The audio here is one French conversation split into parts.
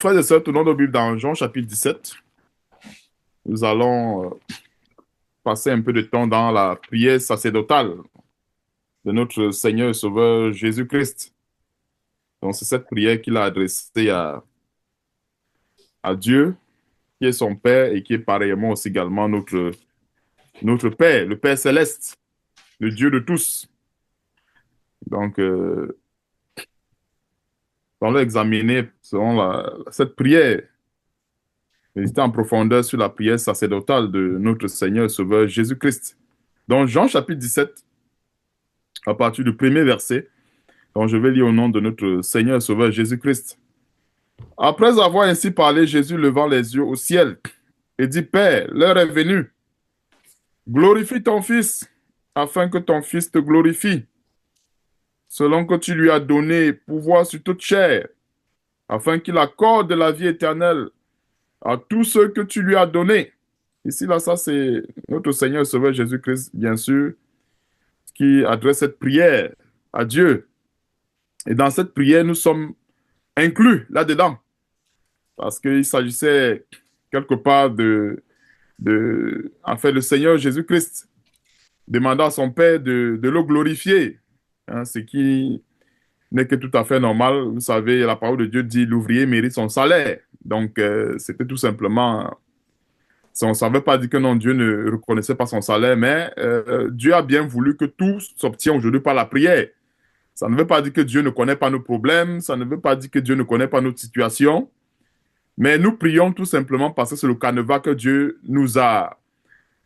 Frères et sœurs, tournons nos Bibles dans Jean chapitre 17. Nous allons passer un peu de temps dans la prière sacerdotale de notre Seigneur et Sauveur Jésus-Christ. Donc, c'est cette prière qu'il a adressée à Dieu, qui est son Père et qui est pareillement aussi également notre Père, le Père céleste, le Dieu de tous. Donc, nous allons examiner selon cette prière, méditer en profondeur sur la prière sacerdotale de notre Seigneur et Sauveur Jésus-Christ. Donc, Jean chapitre 17, à partir du premier verset. Donc, je vais lire au nom de notre Seigneur et Sauveur Jésus-Christ. Après avoir ainsi parlé, Jésus levant les yeux au ciel et dit, Père, l'heure est venue. Glorifie ton Fils, afin que ton Fils te glorifie, selon que tu lui as donné pouvoir sur toute chair, afin qu'il accorde la vie éternelle à tous ceux que tu lui as donnés. Ici, là, ça, c'est notre Seigneur et Sauveur Jésus-Christ, bien sûr, qui adresse cette prière à Dieu. Et dans cette prière, nous sommes inclus là-dedans. Parce qu'il s'agissait quelque part en fait, le Seigneur Jésus-Christ demandant à son Père de le glorifier, hein, ce qui n'est que tout à fait normal. Vous savez, la parole de Dieu dit l'ouvrier mérite son salaire. Donc, c'était tout simplement, ça ne veut pas dire que non, Dieu ne reconnaissait pas son salaire, mais Dieu a bien voulu que tout s'obtienne aujourd'hui par la prière. Ça ne veut pas dire que Dieu ne connaît pas nos problèmes, ça ne veut pas dire que Dieu ne connaît pas notre situation. Mais nous prions tout simplement parce que c'est le canevas que Dieu nous a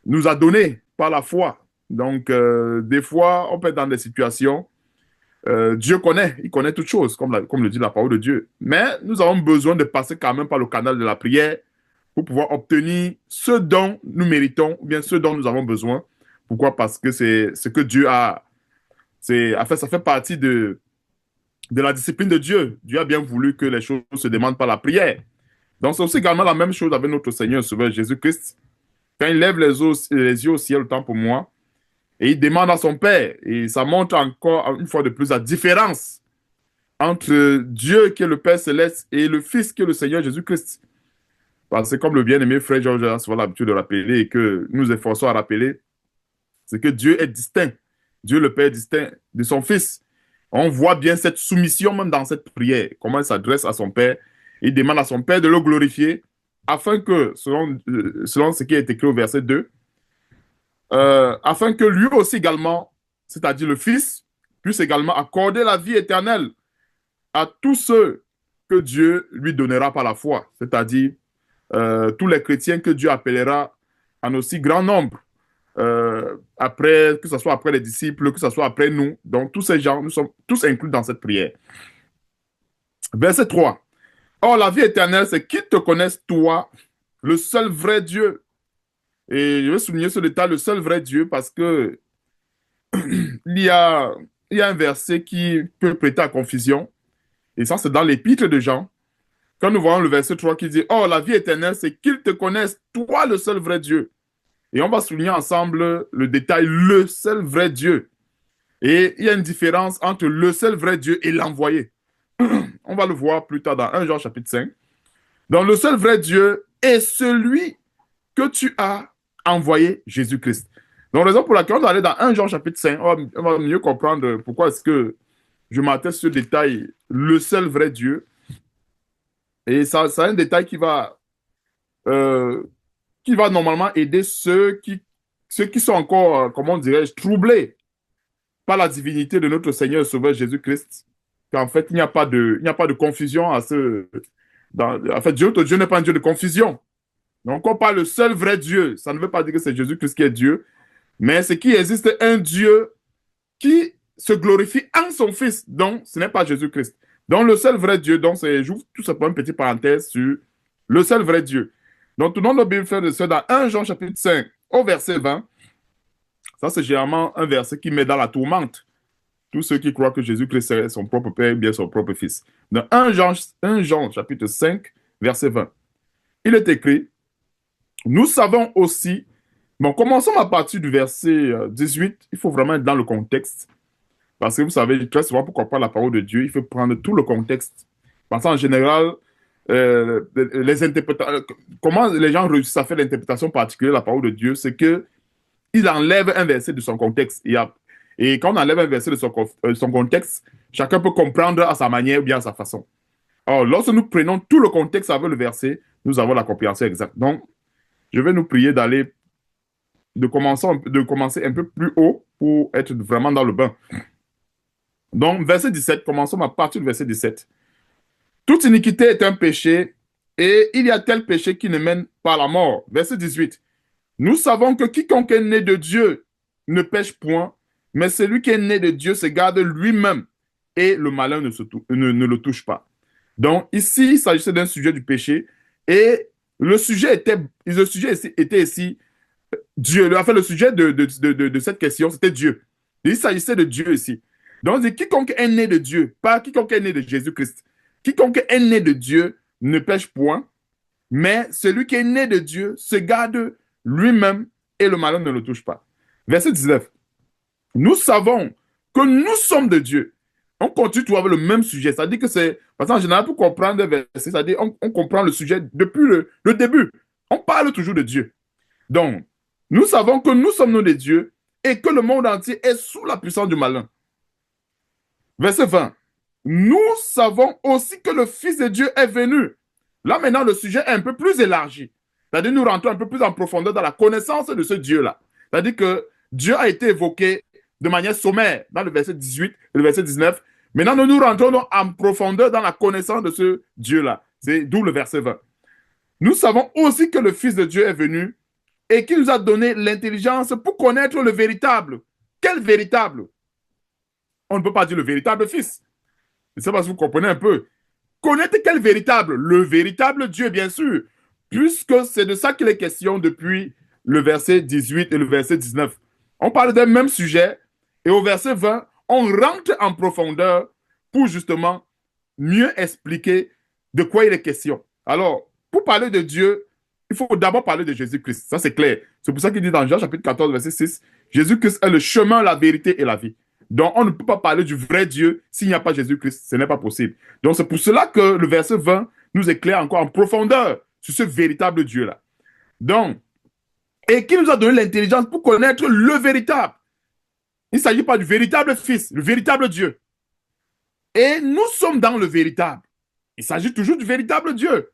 donné par la foi. Donc, des fois, on peut être dans des situations, Dieu connaît, il connaît toutes choses, comme le dit la parole de Dieu. Mais nous avons besoin de passer quand même par le canal de la prière pour pouvoir obtenir ce dont nous méritons, ou bien ce dont nous avons besoin. Pourquoi? Parce que c'est ce que Dieu a. En fait, ça fait partie de la discipline de Dieu. Dieu a bien voulu que les choses se demandent par la prière. Donc, c'est aussi également la même chose avec notre Seigneur et Sauveur Jésus-Christ. Quand il lève les yeux au ciel, autant pour moi, et il demande à son Père, et ça montre encore une fois de plus la différence entre Dieu qui est le Père céleste et le Fils qui est le Seigneur Jésus-Christ. Parce que comme le bien-aimé frère Georges a souvent l'habitude de rappeler et que nous efforçons à rappeler, c'est que Dieu est distinct. Dieu le Père est distinct de son Fils. On voit bien cette soumission même dans cette prière, comment il s'adresse à son Père. Il demande à son Père de le glorifier afin que, selon ce qui est écrit au verset 2, afin que lui aussi également, c'est-à-dire le Fils, puisse également accorder la vie éternelle à tous ceux que Dieu lui donnera par la foi, c'est-à-dire tous les chrétiens que Dieu appellera en aussi grand nombre, après, que ce soit après les disciples, que ce soit après nous. Donc, tous ces gens, nous sommes tous inclus dans cette prière. Verset 3. Or, la vie éternelle, c'est qu'ils te connaissent, toi, le seul vrai Dieu. Et je vais souligner ce détail, le seul vrai Dieu, parce que il y a, il y a un verset qui peut prêter à confusion. Et ça, c'est dans l'épître de Jean. Quand nous voyons le verset 3 qui dit, oh, la vie éternelle, c'est qu'ils te connaissent, toi, le seul vrai Dieu. Et on va souligner ensemble le détail, le seul vrai Dieu. Et il y a une différence entre le seul vrai Dieu et l'envoyé. On va le voir plus tard dans 1 Jean chapitre 5. Donc, le seul vrai Dieu est celui que tu as envoyé, Jésus-Christ. Donc, raison pour laquelle on va aller dans 1 Jean chapitre 5, on va mieux comprendre pourquoi est-ce que je m'atteste sur ce détail, le seul vrai Dieu. Et ça c'est un détail euh, qui va normalement aider ceux qui sont encore, comment dirais-je, troublés par la divinité de notre Seigneur et Sauveur Jésus-Christ. Qu'en fait, il n'y a pas de confusion à ce. En fait, Dieu n'est pas un Dieu de confusion. Donc, on parle le seul vrai Dieu. Ça ne veut pas dire que c'est Jésus-Christ qui est Dieu, mais c'est qu'il existe un Dieu qui se glorifie en son Fils. Donc, ce n'est pas Jésus-Christ. Donc, le seul vrai Dieu, donc, c'est, j'ouvre tout simplement une petite parenthèse sur le seul vrai Dieu. Donc, tournons nos Bibles, frères et sœurs, dans 1 Jean chapitre 5, au verset 20. Ça, c'est généralement un verset qui met dans la tourmente tous ceux qui croient que Jésus-Christ est son propre Père et bien son propre Fils. Dans 1 Jean chapitre 5, verset 20, il est écrit, nous savons aussi, bon, commençons à partir du verset 18, il faut vraiment être dans le contexte, parce que vous savez, très souvent, pour comprendre la parole de Dieu, il faut prendre tout le contexte. Parce qu'en général, les interprétations, comment les gens réussissent à faire l'interprétation particulière de la parole de Dieu, c'est que il enlève un verset de son contexte. Et quand on enlève un verset de son contexte, chacun peut comprendre à sa manière ou bien à sa façon. Alors, lorsque nous prenons tout le contexte avec le verset, nous avons la compréhension exacte. Donc, je vais nous prier de commencer un peu plus haut pour être vraiment dans le bain. Donc, verset 17, commençons à partir du verset 17. Toute iniquité est un péché, et il y a tel péché qui ne mène pas à la mort. Verset 18. Nous savons que quiconque est né de Dieu ne pêche point, mais celui qui est né de Dieu se garde lui-même, et le malin ne le touche pas. Donc, ici, il s'agissait d'un sujet du péché, et le sujet était ici Dieu. Enfin, le sujet de cette question, c'était Dieu. Il s'agissait de Dieu ici. Donc, c'est quiconque est né de Dieu, pas quiconque est né de Jésus-Christ. Quiconque est né de Dieu ne pêche point, mais celui qui est né de Dieu se garde lui-même et le malheur ne le touche pas. Verset 19. Nous savons que nous sommes de Dieu. On continue toujours avec le même sujet. C'est-à-dire que c'est, parce qu'en général, pour comprendre des versets, c'est-à-dire on comprend le sujet depuis le début. On parle toujours de Dieu. Donc, nous savons que nous sommes de Dieu et que le monde entier est sous la puissance du malin. Verset 20. Nous savons aussi que le Fils de Dieu est venu. Là, maintenant, le sujet est un peu plus élargi. C'est-à-dire, nous rentrons un peu plus en profondeur dans la connaissance de ce Dieu-là. C'est-à-dire que Dieu a été évoqué de manière sommaire dans le verset 18 et le verset 19. Maintenant, nous rentrons en profondeur dans la connaissance de ce Dieu-là. C'est d'où le verset 20. Nous savons aussi que le Fils de Dieu est venu et qu'il nous a donné l'intelligence pour connaître le véritable. Quel véritable? On ne peut pas dire le véritable Fils. Je ne sais pas si vous comprenez un peu. Connaître quel véritable? Le véritable Dieu, bien sûr, puisque c'est de ça qu'il est question depuis le verset 18 et le verset 19. On parle d'un même sujet, et au verset 20, on rentre en profondeur pour justement mieux expliquer de quoi il est question. Alors, pour parler de Dieu, il faut d'abord parler de Jésus-Christ. Ça, c'est clair. C'est pour ça qu'il dit dans Jean chapitre 14, verset 6, Jésus-Christ est le chemin, la vérité et la vie. Donc, on ne peut pas parler du vrai Dieu s'il n'y a pas Jésus-Christ. Ce n'est pas possible. Donc, c'est pour cela que le verset 20 nous éclaire encore en profondeur sur ce véritable Dieu-là. Donc, et qui nous a donné l'intelligence pour connaître le véritable. Il ne s'agit pas du véritable Fils, le véritable Dieu. Et nous sommes dans le véritable. Il s'agit toujours du véritable Dieu.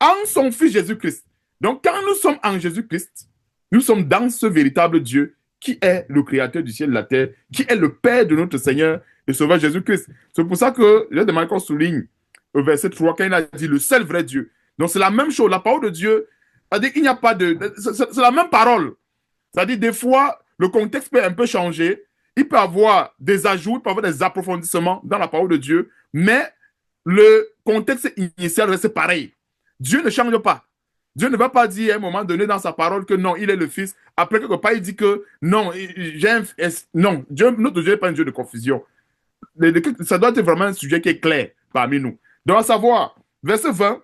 En son Fils Jésus-Christ. Donc, quand nous sommes en Jésus-Christ, nous sommes dans ce véritable Dieu qui est le créateur du ciel et de la terre, qui est le Père de notre Seigneur et Sauveur Jésus-Christ. C'est pour ça que je demande qu'on souligne au verset 3 quand il a dit le seul vrai Dieu. Donc, c'est la même chose. La parole de Dieu, c'est-à-dire qu'il n'y a pas de... C'est la même parole. C'est-à-dire, des fois, le contexte peut un peu changer. Il peut y avoir des ajouts, il peut y avoir des approfondissements dans la parole de Dieu, mais le contexte initial reste pareil. Dieu ne change pas. Dieu ne va pas dire à un moment donné dans sa parole que non, il est le Fils. Après, quelque part, il dit que non, non, Dieu, notre Dieu n'est pas un Dieu de confusion. Ça doit être vraiment un sujet qui est clair parmi nous. Donc, à savoir, verset 20,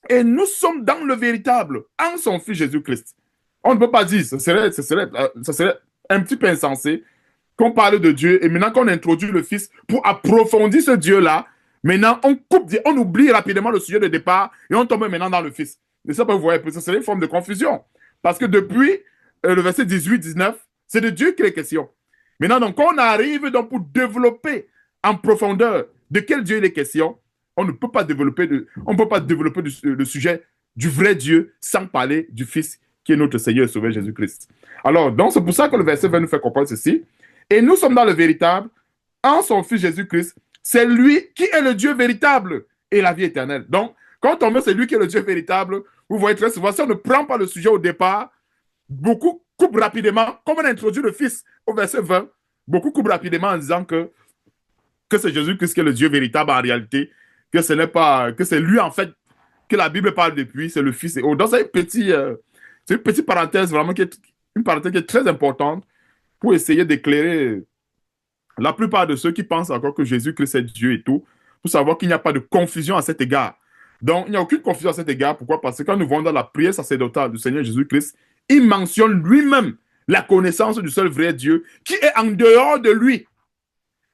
et nous sommes dans le véritable, en son Fils Jésus-Christ. On ne peut pas dire, ça serait un petit peu insensé qu'on parle de Dieu et maintenant qu'on introduit le Fils pour approfondir ce Dieu-là, maintenant on oublie rapidement le sujet de départ et on tombe maintenant dans le Fils. Et ça, vous voyez, ça serait une forme de confusion. Parce que depuis le verset 18-19, c'est de Dieu qu'il est question. Maintenant, donc, quand on arrive donc, pour développer en profondeur de quel Dieu il est question, on ne peut pas développer le sujet du vrai Dieu sans parler du Fils qui est notre Seigneur et Sauveur Jésus-Christ. Alors, donc, c'est pour ça que le verset 20 nous fait comprendre ceci. Et nous sommes dans le véritable, en son Fils Jésus-Christ. C'est lui qui est le Dieu véritable et la vie éternelle. Donc, quand on met c'est lui qui est le Dieu véritable, vous voyez très souvent, si on ne prend pas le sujet au départ, beaucoup coupent rapidement, comme on a introduit le Fils au verset 20, beaucoup coupent rapidement en disant que c'est Jésus-Christ qui est le Dieu véritable en réalité, que ce n'est pas, que c'est lui en fait, que la Bible parle depuis, c'est le Fils. Et donc, c'est une petite parenthèse vraiment une parenthèse qui est très importante pour essayer d'éclairer la plupart de ceux qui pensent encore que Jésus-Christ est Dieu et tout, pour savoir qu'il n'y a pas de confusion à cet égard. Donc, il n'y a aucune confusion à cet égard. Pourquoi? Parce que quand nous voyons dans la prière sacerdotale du Seigneur Jésus-Christ, il mentionne lui-même la connaissance du seul vrai Dieu qui est en dehors de lui.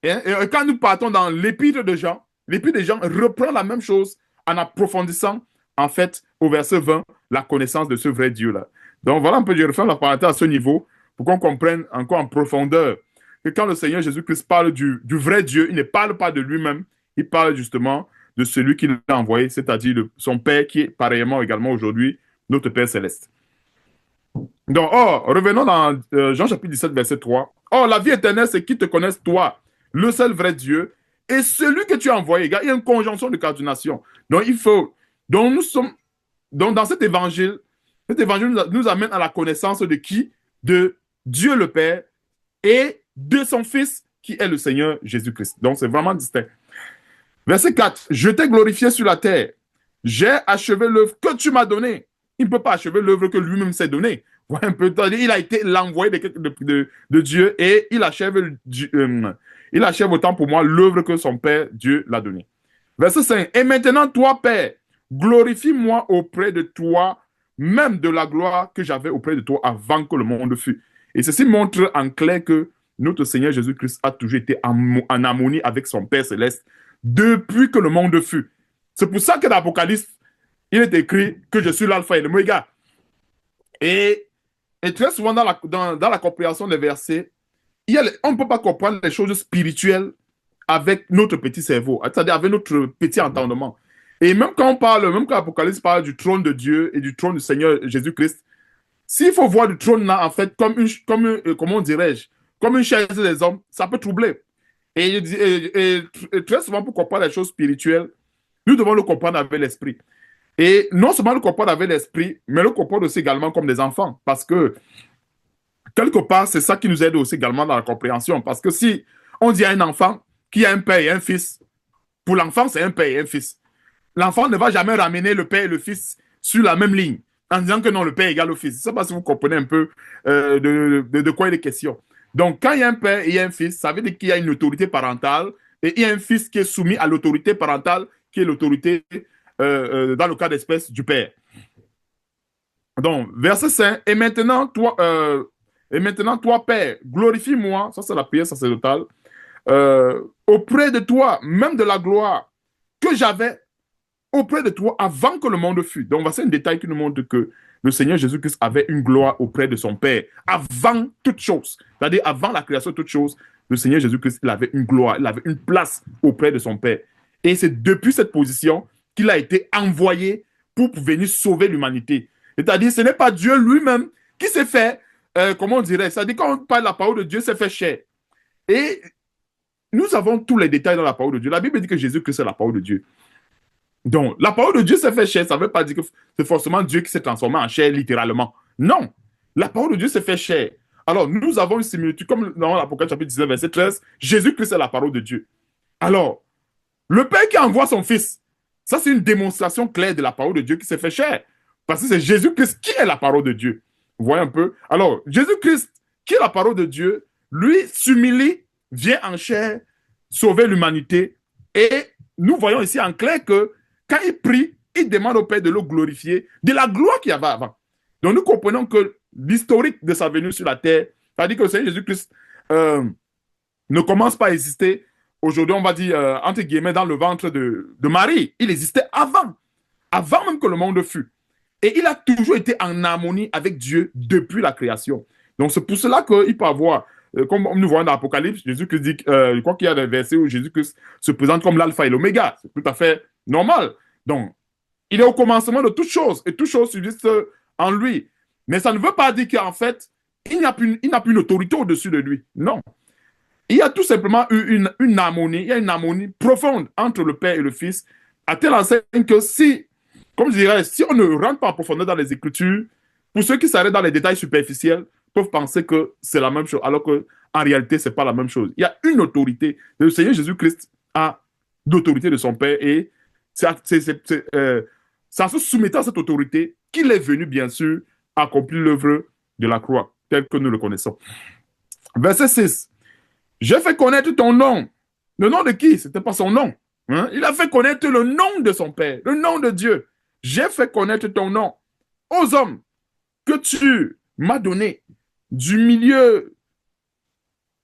Et quand nous partons dans l'épître de Jean reprend la même chose en approfondissant, en fait, au verset 20, la connaissance de ce vrai Dieu-là. Donc voilà un peu, je refais la parenthèse à ce niveau pour qu'on comprenne encore en profondeur que quand le Seigneur Jésus-Christ parle du vrai Dieu, il ne parle pas de lui-même, il parle justement de celui qu'il a envoyé, c'est-à-dire son Père qui est pareillement également aujourd'hui notre Père céleste. Donc, revenons dans Jean chapitre 17, verset 3. Oh, la vie éternelle, c'est qu'ils te connaissent, toi, le seul vrai Dieu, et celui que tu as envoyé. Il y a une conjonction de coordination. Donc, il faut. Donc, nous sommes. Donc, dans cet évangile nous amène à la connaissance de qui? De Dieu le Père et de son Fils, qui est le Seigneur Jésus-Christ. Donc, c'est vraiment distinct. Verset 4. Je t'ai glorifié sur la terre. J'ai achevé l'œuvre que tu m'as donnée. Il ne peut pas achever l'œuvre que lui-même s'est donnée. Voilà un peu. Il a été l'envoyé de Dieu et il achève autant pour moi l'œuvre que son Père, Dieu, l'a donnée. Verset 5. Et maintenant, toi, Père, glorifie-moi auprès de toi, même de la gloire que j'avais auprès de toi avant que le monde fût. Et ceci montre en clair que notre Seigneur Jésus-Christ a toujours été en harmonie avec son Père céleste depuis que le monde fut. C'est pour ça que dans l'Apocalypse, il est écrit que je suis l'alpha et l'oméga. Et, et très souvent dans la compréhension des versets, on ne peut pas comprendre les choses spirituelles avec notre petit cerveau, c'est-à-dire avec notre petit entendement. Et même même quand l'Apocalypse parle du trône de Dieu et du trône du Seigneur Jésus-Christ, s'il faut voir le trône là, en fait, comment dirais-je, comme une chaise des hommes, ça peut troubler. Et très souvent, pour comprendre les choses spirituelles, nous devons le comprendre avec l'esprit. Et non seulement le comprendre avec l'esprit, mais le comprendre aussi également comme des enfants. Parce que, quelque part, c'est ça qui nous aide aussi également dans la compréhension. Parce que si on dit à un enfant qui a un père et un fils, pour l'enfant, c'est un père et un fils. L'enfant ne va jamais ramener le père et le fils sur la même ligne en disant que non, le père égale au fils. Je ne sais pas si vous comprenez un peu de quoi il est question. Donc, quand il y a un père et il y a un fils, ça veut dire qu'il y a une autorité parentale et il y a un fils qui est soumis à l'autorité parentale, qui est l'autorité, dans le cas d'espèce, du père. Donc, verset 5, et maintenant, toi, Père, glorifie-moi, ça c'est la prière sacerdotale, auprès de toi, même de la gloire que j'avais auprès de toi avant que le monde fût. Donc, voici un détail qui nous montre que le Seigneur Jésus-Christ avait une gloire auprès de son Père avant toute chose. C'est-à-dire, avant la création de toute chose, le Seigneur Jésus-Christ, il avait une gloire, il avait une place auprès de son Père. Et c'est depuis cette position qu'il a été envoyé pour venir sauver l'humanité. C'est-à-dire, ce n'est pas Dieu lui-même qui s'est fait, comment on dirait, c'est-à-dire, quand on parle de la parole de Dieu, s'est fait chair. Et nous avons tous les détails dans la parole de Dieu. La Bible dit que Jésus-Christ est la parole de Dieu. Donc, la parole de Dieu s'est fait chair, ça ne veut pas dire que c'est forcément Dieu qui s'est transformé en chair littéralement. Non, la parole de Dieu s'est fait chair. Alors, nous avons une similitude, comme dans l'Apocalypse chapitre 19, verset 13, Jésus-Christ est la parole de Dieu. Alors, le Père qui envoie son Fils, ça c'est une démonstration claire de la parole de Dieu qui s'est fait chair. Parce que c'est Jésus-Christ qui est la parole de Dieu. Vous voyez un peu? Alors, Jésus-Christ, qui est la parole de Dieu, lui s'humilie, vient en chair, sauver l'humanité. Et nous voyons ici en clair que quand il prie, il demande au Père de le glorifier, de la gloire qu'il y avait avant. Donc nous comprenons que l'historique de sa venue sur la terre, c'est-à-dire que le Seigneur Jésus-Christ ne commence pas à exister, aujourd'hui on va dire, entre guillemets, dans le ventre de Marie. Il existait avant même que le monde fût. Et il a toujours été en harmonie avec Dieu depuis la création. Donc c'est pour cela qu'il peut avoir, comme nous voyons dans l'Apocalypse, Jésus-Christ dit, je crois qu'il y a des versets où Jésus-Christ se présente comme l'alpha et l'oméga. C'est tout à fait normal. Donc, il est au commencement de toutes choses et toutes choses subsistent en lui. Mais ça ne veut pas dire qu'en fait, il n'a plus une autorité au-dessus de lui. Non. Il y a tout simplement une harmonie, il y a une harmonie profonde entre le Père et le Fils, à telle enseigne que si, comme je dirais, si on ne rentre pas en profondeur dans les Écritures, pour ceux qui s'arrêtent dans les détails superficiels, peuvent penser que c'est la même chose, alors qu'en réalité, ce n'est pas la même chose. Il y a une autorité. Le Seigneur Jésus-Christ a l'autorité de son Père et c'est en se soumettant à cette autorité qu'il est venu, bien sûr, accomplir l'œuvre de la croix, telle que nous le connaissons. Verset 6. J'ai fait connaître ton nom. Le nom de qui? Ce n'était pas son nom. Hein? Il a fait connaître le nom de son Père, le nom de Dieu. J'ai fait connaître ton nom aux hommes que tu m'as donné du milieu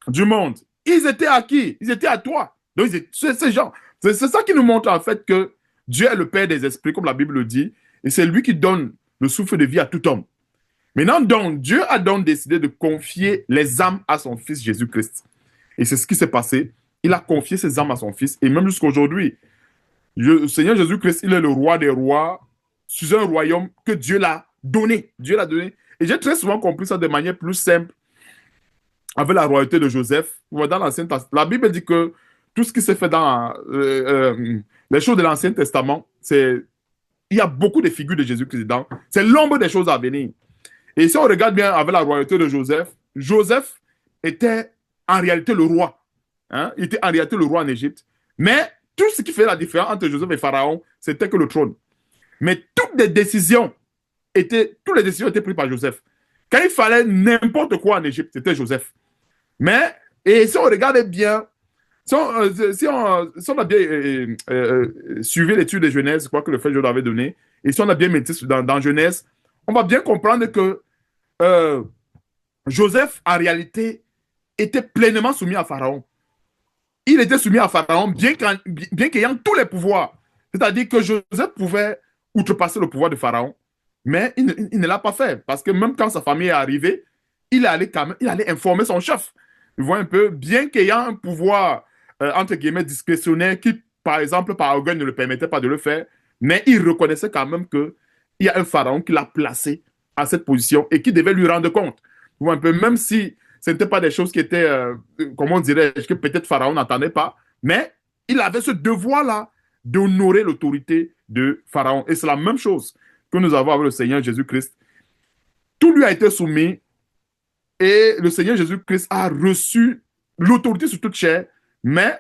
du monde. Ils étaient à qui? Ils étaient à toi. Donc, c'est ces gens. C'est ça qui nous montre en fait que Dieu est le Père des esprits, comme la Bible le dit, et c'est lui qui donne le souffle de vie à tout homme. Maintenant, donc, Dieu a donc décidé de confier les âmes à son Fils Jésus-Christ. Et c'est ce qui s'est passé. Il a confié ses âmes à son Fils. Et même jusqu'à aujourd'hui, le Seigneur Jésus-Christ, il est le roi des rois sur un royaume que Dieu l'a donné. Dieu l'a donné. Et j'ai très souvent compris ça de manière plus simple avec la royauté de Joseph. Dans l'Ancien Testament, la Bible dit que tout ce qui s'est fait dans les choses de l'Ancien Testament, il y a beaucoup de figures de Jésus-Christ dedans. C'est l'ombre des choses à venir. Et si on regarde bien avec la royauté de Joseph, Joseph était en réalité le roi. Hein? Il était en réalité le roi en Égypte. Mais tout ce qui fait la différence entre Joseph et Pharaon, c'était que le trône. Mais toutes les décisions étaient prises par Joseph. Quand il fallait n'importe quoi en Égypte, c'était Joseph. Mais, et si on regarde bien, si on a bien suivi l'étude de Genèse, je crois que le frère Joe l'avait donné, et si on a bien médité dans Genèse, on va bien comprendre que Joseph, en réalité, était pleinement soumis à Pharaon. Il était soumis à Pharaon, bien qu'ayant tous les pouvoirs. C'est-à-dire que Joseph pouvait outrepasser le pouvoir de Pharaon, mais il ne l'a pas fait. Parce que même quand sa famille est arrivée, il allait informer son chef. Tu vois un peu, bien qu'ayant un pouvoir, entre guillemets, discrétionnaire, qui, par exemple, par orgueil, ne le permettait pas de le faire, mais il reconnaissait quand même qu'il y a un pharaon qui l'a placé à cette position et qui devait lui rendre compte. Tu vois un peu, même si ce n'étaient pas des choses qui étaient, comment dirais-je, que peut-être Pharaon n'entendait pas, mais il avait ce devoir-là d'honorer l'autorité de Pharaon. Et c'est la même chose que nous avons avec le Seigneur Jésus-Christ. Tout lui a été soumis et le Seigneur Jésus-Christ a reçu l'autorité sur toute chair, mais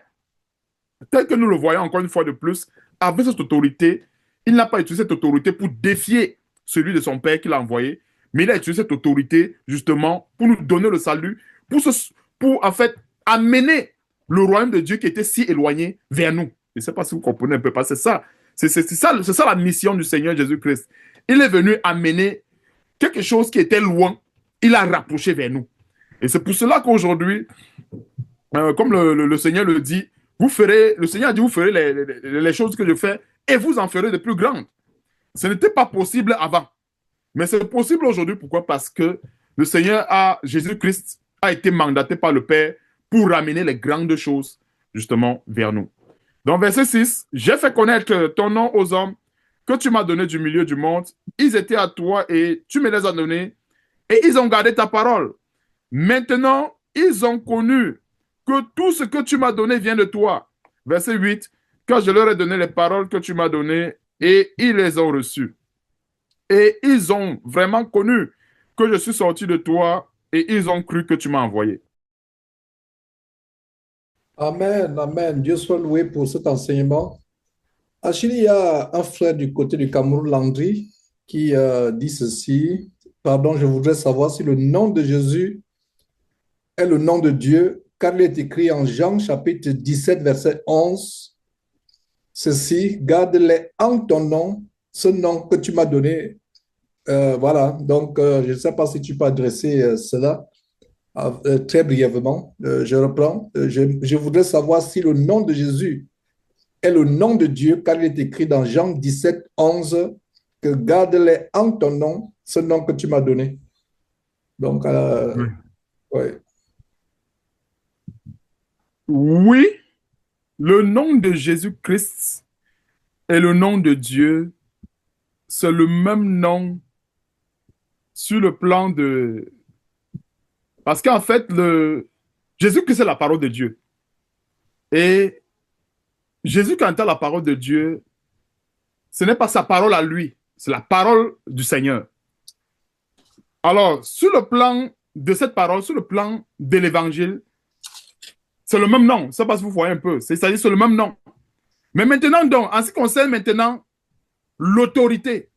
tel que nous le voyons encore une fois de plus, avec cette autorité, il n'a pas utilisé cette autorité pour défier celui de son Père qu'il a envoyé, mais il a utilisé cette autorité justement pour nous donner le salut, pour en fait amener le royaume de Dieu qui était si éloigné vers nous. Je ne sais pas si vous comprenez un peu, parce que c'est ça la mission du Seigneur Jésus-Christ. Il est venu amener quelque chose qui était loin, il a rapproché vers nous. Et c'est pour cela qu'aujourd'hui, comme le Seigneur le dit, le Seigneur a dit, vous ferez les choses que je fais et vous en ferez de plus grandes. Ce n'était pas possible avant. Mais c'est possible aujourd'hui. Pourquoi? Parce que le Seigneur Jésus-Christ a été mandaté par le Père pour ramener les grandes choses justement vers nous. Donc, verset 6, j'ai fait connaître ton nom aux hommes que tu m'as donné du milieu du monde. Ils étaient à toi et tu me les as donnés et ils ont gardé ta parole. Maintenant, ils ont connu que tout ce que tu m'as donné vient de toi. Verset 8, car je leur ai donné les paroles que tu m'as données et ils les ont reçues. Et ils ont vraiment connu que je suis sorti de toi et ils ont cru que tu m'as envoyé. Amen, amen. Dieu soit loué pour cet enseignement. Achille, il y a un frère du côté du Cameroun, Landry, qui dit ceci. Pardon, je voudrais savoir si le nom de Jésus est le nom de Dieu, car il est écrit en Jean chapitre 17, verset 11. Ceci, garde-les en ton nom, ce nom que tu m'as donné. Voilà, donc je ne sais pas si tu peux adresser cela très brièvement. Je reprends. Je voudrais savoir si le nom de Jésus est le nom de Dieu, car il est écrit dans Jean 17, 11, que garde-les en ton nom, ce nom que tu m'as donné. Donc, Oui. ouais. Oui, le nom de Jésus-Christ est le nom de Dieu. C'est le même nom sur le plan de... Parce qu'en fait, Jésus-Christ est la parole de Dieu. Et Jésus, quand il a la parole de Dieu, ce n'est pas sa parole à lui, c'est la parole du Seigneur. Alors, sur le plan de cette parole, sur le plan de l'évangile, c'est le même nom. Ça passe, vous voyez un peu. C'est-à-dire, c'est le même nom. Mais maintenant, donc, en ce qui concerne maintenant l'autorité,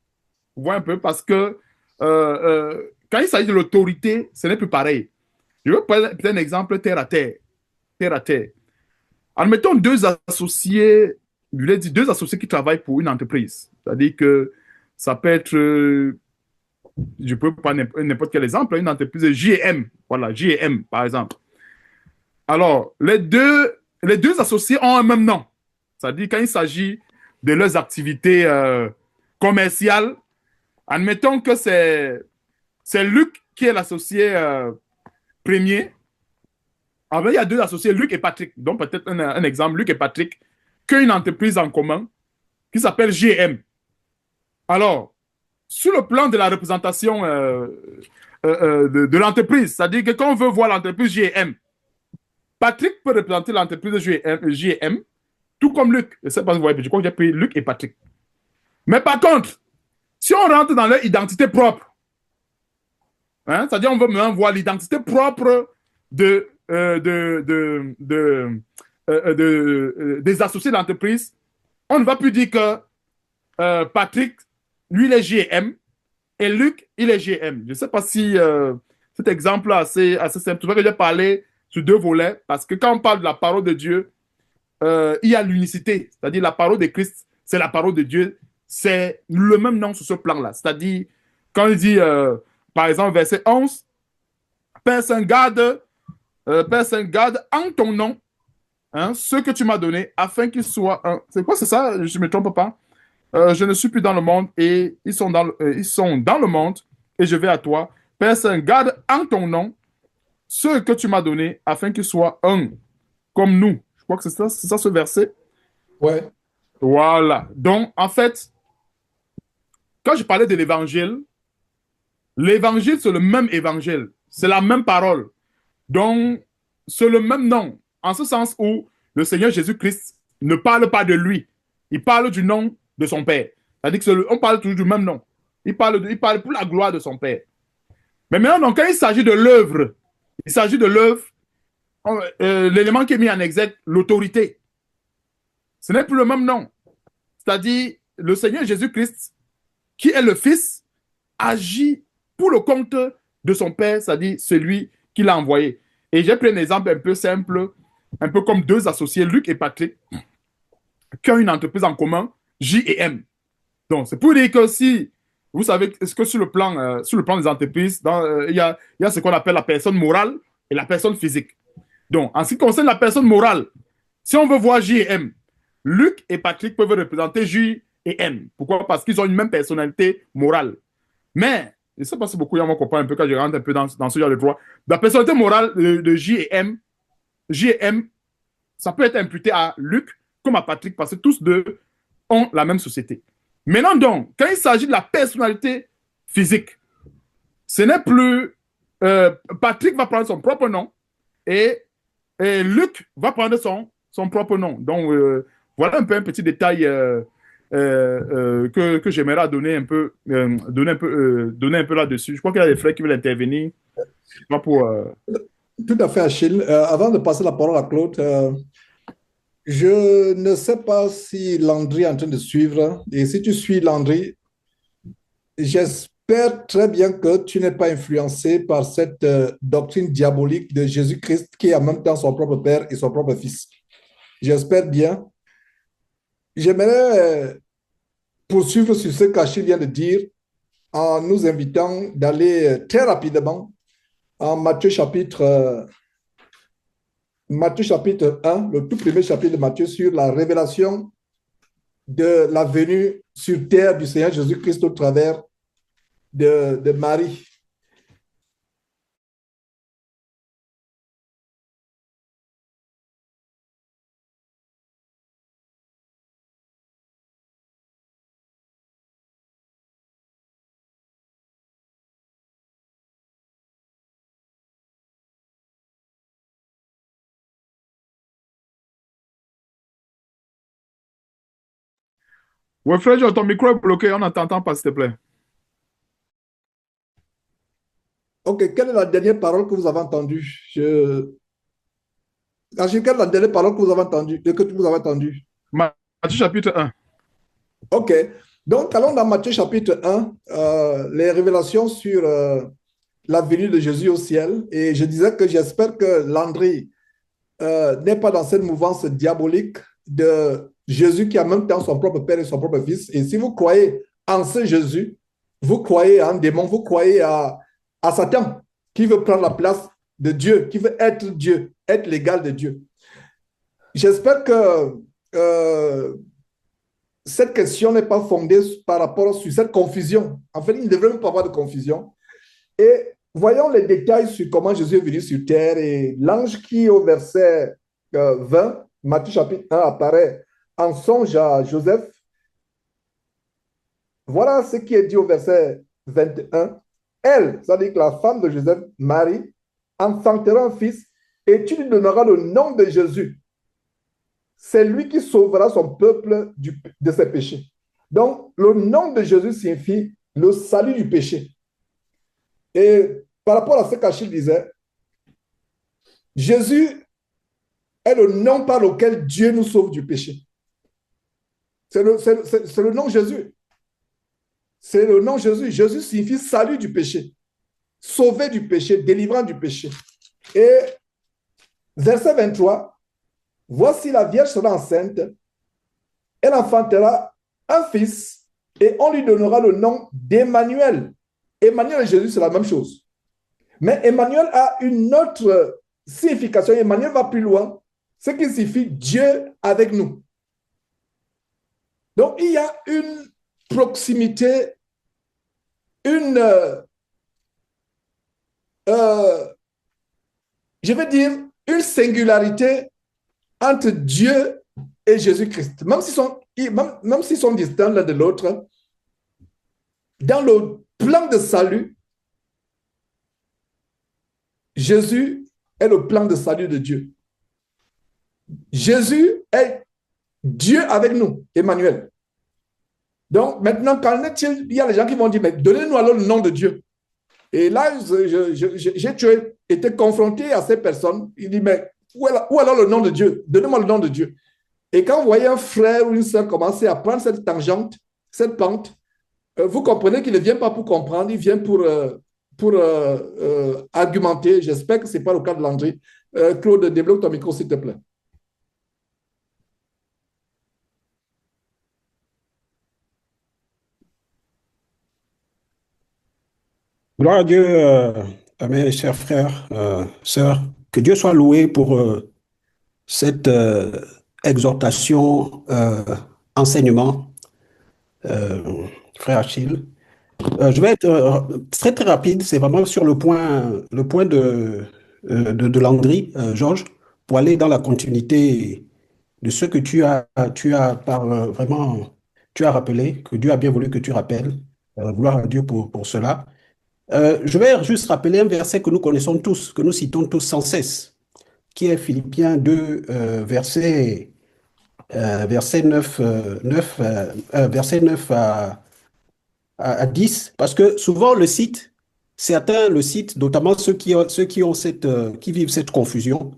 vous voyez un peu, parce que quand il s'agit de l'autorité, ce n'est plus pareil. Je vais prendre un exemple terre à terre. Terre à terre. Admettons deux associés, je l'ai dit, deux associés qui travaillent pour une entreprise. C'est-à-dire que ça peut être, je peux prendre n'importe quel exemple, une entreprise J&M, voilà, J&M par exemple. Alors, les deux associés ont un même nom. C'est-à-dire quand il s'agit de leurs activités commerciales. Admettons que c'est Luc qui est l'associé premier. En fait, il y a deux associés, Luc et Patrick. Donc, peut-être un exemple, Luc et Patrick, qui ont une entreprise en commun qui s'appelle GM. Alors, sur le plan de la représentation de l'entreprise, c'est-à-dire que quand on veut voir l'entreprise GM, Patrick peut représenter l'entreprise GM, tout comme Luc. Je ne sais pas si vous voyez, je crois que j'ai pris Luc et Patrick. Mais par contre, si on rentre dans leur identité propre, hein, c'est-à-dire on veut maintenant voir l'identité propre des associés de l'entreprise, on ne va plus dire que Patrick, lui, il est GM et Luc, il est GM. Je ne sais pas si cet exemple est assez simple. C'est vrai que j'ai parlé sur deux volets parce que quand on parle de la parole de Dieu, il y a l'unicité, c'est-à-dire la parole de Christ, c'est la parole de Dieu, c'est le même nom sur ce plan-là. C'est-à-dire, quand il dit, par exemple, verset 11, Père Saint, garde en ton nom hein, ce que tu m'as donné, afin qu'il soit un. C'est quoi, c'est ça? Je ne me trompe pas. Je ne suis plus dans le monde et ils sont dans le monde et je vais à toi. Père Saint, garde en ton nom ce que tu m'as donné, afin qu'il soit un, comme nous. Je crois que c'est ça ce verset. Ouais. Voilà. Donc, en fait, quand je parlais de l'évangile, c'est le même évangile. C'est la même parole. Donc, c'est le même nom. En ce sens où le Seigneur Jésus-Christ ne parle pas de lui. Il parle du nom de son Père. C'est-à-dire qu'on parle toujours du même nom. Il parle pour la gloire de son Père. Mais maintenant, donc, quand il s'agit de l'œuvre, l'élément qui est mis en exergue, l'autorité. Ce n'est plus le même nom. C'est-à-dire, le Seigneur Jésus-Christ, qui est le Fils, agit pour le compte de son Père, c'est-à-dire celui qui l'a envoyé. Et j'ai pris un exemple un peu simple, un peu comme deux associés, Luc et Patrick, qui ont une entreprise en commun, J&M. Donc, c'est pour dire que si, vous savez, est-ce que sur le plan des entreprises, il y a ce qu'on appelle la personne morale et la personne physique. Donc, en ce qui concerne la personne morale, si on veut voir J&M, Luc et Patrick peuvent représenter J et M. Pourquoi? Parce qu'ils ont une même personnalité morale. Mais, je ne sais pas si beaucoup de gens vont comprendre un peu quand je rentre un peu dans ce genre de droit. La personnalité morale de J et M, ça peut être imputé à Luc comme à Patrick parce que tous deux ont la même société. Maintenant donc, quand il s'agit de la personnalité physique, ce n'est plus... Patrick va prendre son propre nom et Luc va prendre son propre nom. Donc, voilà un peu un petit détail que j'aimerais donner un peu là-dessus. Je crois qu'il y a des frères qui veulent intervenir. Pas pour, Tout à fait, Achille. Avant de passer la parole à Claude, je ne sais pas si Landry est en train de suivre. Et si tu suis Landry, j'espère très bien que tu n'es pas influencé par cette doctrine diabolique de Jésus-Christ qui est en même temps son propre Père et son propre Fils. J'espère bien. J'aimerais poursuivre sur ce qu'Achille vient de dire en nous invitant d'aller très rapidement en Matthieu chapitre 1, le tout premier chapitre de Matthieu sur la révélation de la venue sur terre du Seigneur Jésus-Christ au travers de Marie. Ouais, frère, ton micro est bloqué, on ne t'entend pas, s'il te plaît. Ok, quelle est la dernière parole que vous avez entendue? Achille, quelle est la dernière parole que vous avez entendue, que vous avez entendue? Matthieu chapitre 1. Ok, donc allons dans Matthieu chapitre 1, les révélations sur la venue de Jésus au ciel. Et je disais que j'espère que Landry n'est pas dans cette mouvance diabolique de Jésus qui a en même temps son propre Père et son propre Fils. Et si vous croyez en ce Jésus, vous croyez en un démon, vous croyez à Satan qui veut prendre la place de Dieu, qui veut être Dieu, être l'égal de Dieu. J'espère que cette question n'est pas fondée par rapport sur cette confusion. En fait, il ne devrait même pas avoir de confusion. Et voyons les détails sur comment Jésus est venu sur terre. Et l'ange qui, au verset 20, Matthieu chapitre 1, apparaît en songe à Joseph. Voilà ce qui est dit au verset 21. Elle, c'est-à-dire que la femme de Joseph, Marie, enfantera un fils et tu lui donneras le nom de Jésus. C'est lui qui sauvera son peuple de ses péchés. Donc, le nom de Jésus signifie le salut du péché. Et par rapport à ce qu'Achille disait, Jésus est le nom par lequel Dieu nous sauve du péché. C'est le nom Jésus. C'est le nom Jésus. Jésus signifie salut du péché, sauver du péché, délivrant du péché. Et verset 23, voici la Vierge sera enceinte, elle enfantera un fils et on lui donnera le nom d'Emmanuel. Emmanuel et Jésus, c'est la même chose. Mais Emmanuel a une autre signification. Emmanuel va plus loin, ce qui signifie Dieu avec nous. Donc, il y a une proximité, une, je vais dire, une singularité entre Dieu et Jésus-Christ. Même s'ils sont distincts l'un de l'autre, dans le plan de salut, Jésus est le plan de salut de Dieu. Jésus est Dieu avec nous, Emmanuel. Donc maintenant, qu'en est-il? Il y a des gens qui vont dire, mais donnez-nous alors le nom de Dieu. Et là, j'ai été confronté à ces personnes. Il dit, mais où alors le nom de Dieu? Donnez-moi le nom de Dieu. Et quand vous voyez un frère ou une sœur commencer à prendre cette tangente, cette pente, vous comprenez qu'il ne vient pas pour comprendre, il vient pour argumenter. J'espère que ce n'est pas le cas de Landry. Claude, développe ton micro, s'il te plaît. Gloire à Dieu, à mes chers frères, sœurs, que Dieu soit loué pour cette exhortation, enseignement, frère Achille. Je vais être très très rapide, c'est vraiment sur le point de Landry, Georges, pour aller dans la continuité de ce que vraiment, tu as rappelé, que Dieu a bien voulu que tu rappelles. Gloire à Dieu pour cela. Je vais juste rappeler un verset que nous connaissons tous, que nous citons tous sans cesse, qui est Philippiens 2, verset 9, verset 9 à 10, parce que souvent certains le citent, notamment ceux qui ont qui vivent cette confusion,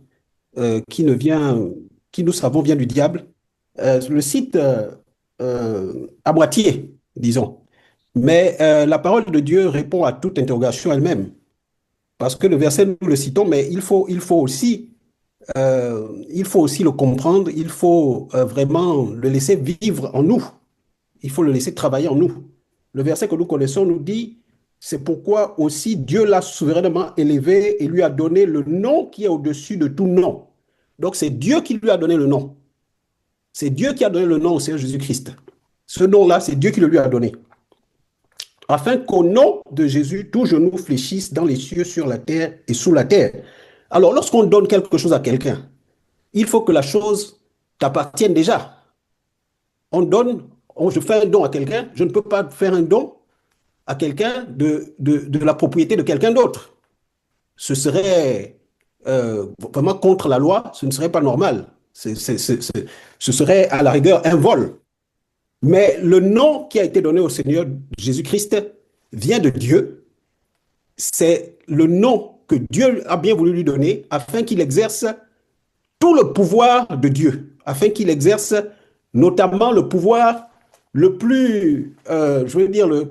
qui ne vient, qui nous savons vient du diable, le citent à moitié, disons. Mais la parole de Dieu répond à toute interrogation elle-même. Parce que le verset, nous le citons, mais il faut aussi le comprendre, il faut vraiment le laisser vivre en nous. Il faut le laisser travailler en nous. Le verset que nous connaissons nous dit, c'est pourquoi aussi Dieu l'a souverainement élevé et lui a donné le nom qui est au-dessus de tout nom. Donc c'est Dieu qui lui a donné le nom. C'est Dieu qui a donné le nom au Seigneur Jésus-Christ. Ce nom-là, c'est Dieu qui le lui a donné. Afin qu'au nom de Jésus, tout genou fléchisse dans les cieux, sur la terre et sous la terre. Alors, lorsqu'on donne quelque chose à quelqu'un, il faut que la chose t'appartienne déjà. Je fais un don à quelqu'un, je ne peux pas faire un don à quelqu'un de la propriété de quelqu'un d'autre. Ce serait vraiment contre la loi, ce ne serait pas normal. Ce serait à la rigueur un vol. Mais le nom qui a été donné au Seigneur Jésus-Christ vient de Dieu. C'est le nom que Dieu a bien voulu lui donner afin qu'il exerce tout le pouvoir de Dieu, afin qu'il exerce notamment le pouvoir le plus,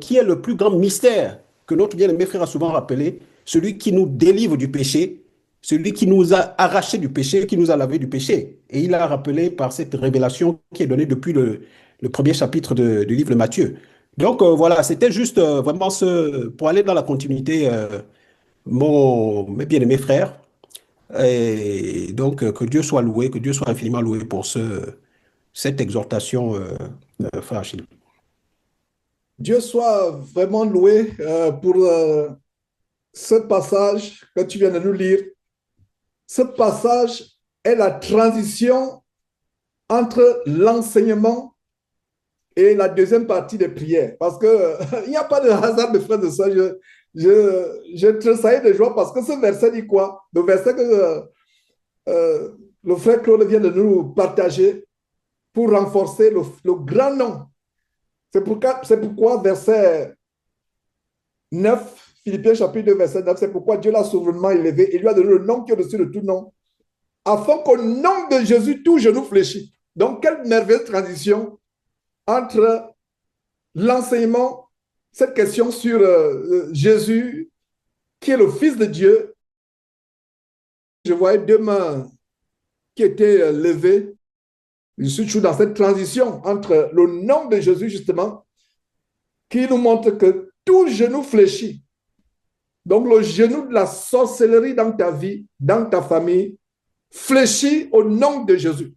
qui est le plus grand mystère que notre bien-aimé frère a souvent rappelé, celui qui nous délivre du péché, celui qui nous a arrachés du péché, qui nous a lavé du péché. Et il a rappelé par cette révélation qui est donnée depuis le premier chapitre du livre de Matthieu. Donc voilà, c'était juste vraiment pour aller dans la continuité, mes bien-aimés frères. Et donc que Dieu soit loué, que Dieu soit infiniment loué pour cette exhortation frère Achille. Dieu soit vraiment loué pour ce passage que tu viens de nous lire. Ce passage est la transition entre l'enseignement et la deuxième partie des prières. Parce qu'il n'y a pas de hasard, mes frères de ça. Je tressaille de joie parce que ce verset dit quoi? Le verset que le frère Claude vient de nous partager pour renforcer le grand nom. C'est pourquoi verset 9, Philippiens chapitre 2, verset 9, c'est pourquoi Dieu l'a souverainement élevé et lui a donné le nom qui est au-dessus de tout nom, afin qu'au nom de Jésus, tout genou fléchit. Donc, quelle merveilleuse transition entre l'enseignement, cette question sur Jésus, qui est le Fils de Dieu. Je voyais deux mains qui étaient levées. Je suis toujours dans cette transition entre le nom de Jésus, justement, qui nous montre que tout genou fléchit. Donc, le genou de la sorcellerie dans ta vie, dans ta famille, fléchit au nom de Jésus.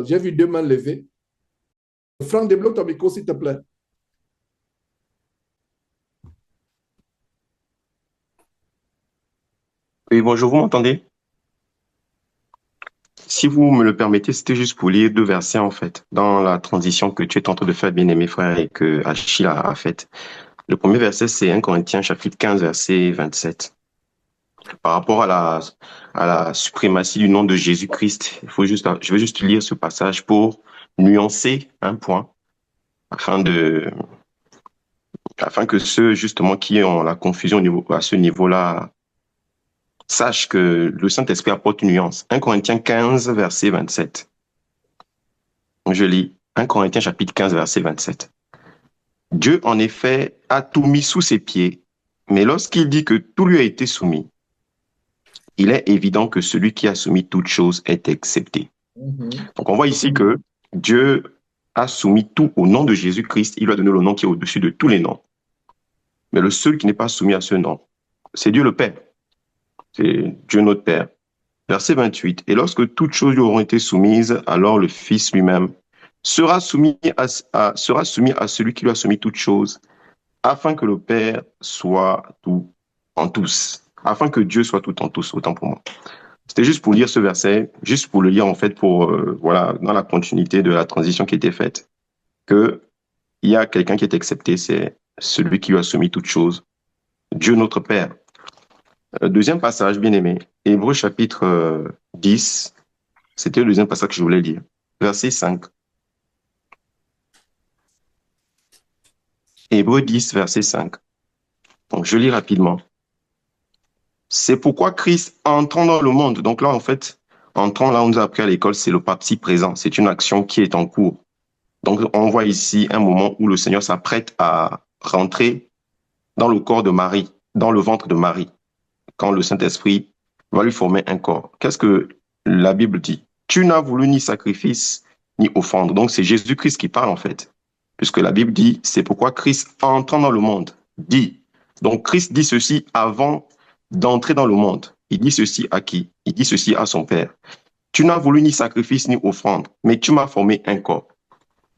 J'ai vu deux mains levées. Franck, débloque ton micro, s'il te plaît. Oui, bonjour, vous m'entendez? Si vous me le permettez, c'était juste pour lire deux versets, en fait, dans la transition que tu es en train de faire, bien-aimé frère, et que Achille a faite. Le premier verset, c'est 1 Corinthiens, chapitre 15, verset 27. Par rapport à la suprématie du nom de Jésus-Christ, je vais juste lire ce passage pour nuancer un point, afin que ceux, justement, qui ont la confusion à ce niveau-là, sache que le Saint-Esprit apporte une nuance. 1 Corinthiens 15, verset 27. Je lis 1 Corinthiens chapitre 15, verset 27. Dieu, en effet, a tout mis sous ses pieds, mais lorsqu'il dit que tout lui a été soumis, il est évident que celui qui a soumis toute chose est accepté. Donc on voit ici que Dieu a soumis tout au nom de Jésus-Christ. Il lui a donné le nom qui est au-dessus de tous les noms. Mais le seul qui n'est pas soumis à ce nom, c'est Dieu le Père. C'est Dieu notre Père. Verset 28. Et lorsque toutes choses lui auront été soumises, alors le Fils lui-même sera soumis à celui qui lui a soumis toutes choses, afin que le Père soit tout en tous. Afin que Dieu soit tout en tous, autant pour moi. C'était juste pour lire ce verset, juste pour le lire en fait pour, voilà, dans la continuité de la transition qui était faite, que il y a quelqu'un qui est accepté, c'est celui qui lui a soumis toutes choses, Dieu notre Père. Deuxième passage, bien aimé, Hébreux chapitre 10, c'était le deuxième passage que je voulais lire. Verset 5. Hébreux 10, verset 5. Donc, je lis rapidement. C'est pourquoi Christ, entrant dans le monde, donc là, en fait, entrant là, on nous a appris à l'école, c'est le participe présent. C'est une action qui est en cours. Donc, on voit ici un moment où le Seigneur s'apprête à rentrer dans le corps de Marie, dans le ventre de Marie, quand le Saint-Esprit va lui former un corps. Qu'est-ce que la Bible dit? Tu n'as voulu ni sacrifice, ni offrande. Donc, c'est Jésus-Christ qui parle, en fait. Puisque la Bible dit, c'est pourquoi Christ, entrant dans le monde, dit. Donc, Christ dit ceci avant d'entrer dans le monde. Il dit ceci à qui? Il dit ceci à son Père. Tu n'as voulu ni sacrifice, ni offrande, mais tu m'as formé un corps.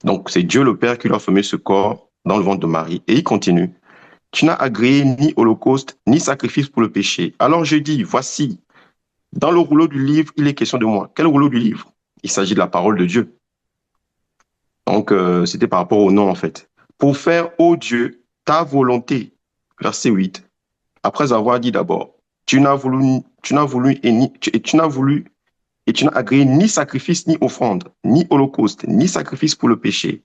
Donc, c'est Dieu le Père qui lui a formé ce corps dans le ventre de Marie. Et il continue. Tu n'as agréé ni holocauste, ni sacrifice pour le péché. Alors je dis, voici, dans le rouleau du livre, il est question de moi. Quel rouleau du livre? Il s'agit de la parole de Dieu. Donc, c'était par rapport au nom, en fait. Pour faire, ô Dieu, ta volonté. Verset 8. Après avoir dit d'abord, tu n'as agréé ni sacrifice, ni offrande, ni holocauste, ni sacrifice pour le péché,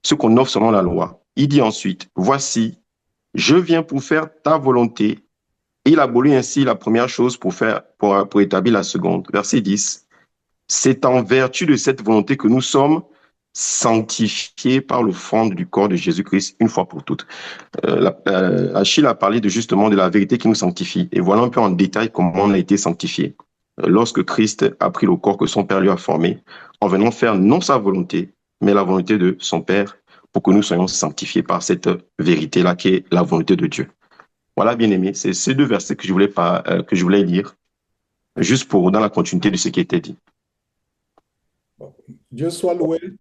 ce qu'on offre selon la loi. Il dit ensuite, voici, je viens pour faire ta volonté. Et il abolit ainsi la première chose pour établir la seconde. Verset 10. C'est en vertu de cette volonté que nous sommes sanctifiés par l'offrande du corps de Jésus-Christ une fois pour toutes. Achille a parlé justement de la vérité qui nous sanctifie. Et voilà un peu en détail comment on a été sanctifié. Lorsque Christ a pris le corps que son Père lui a formé, en venant faire non sa volonté, mais la volonté de son Père, pour que nous soyons sanctifiés par cette vérité-là qui est la volonté de Dieu. Voilà, bien aimé, c'est ces deux versets que je voulais lire, juste pour dans la continuité de ce qui était dit. Dieu soit loué.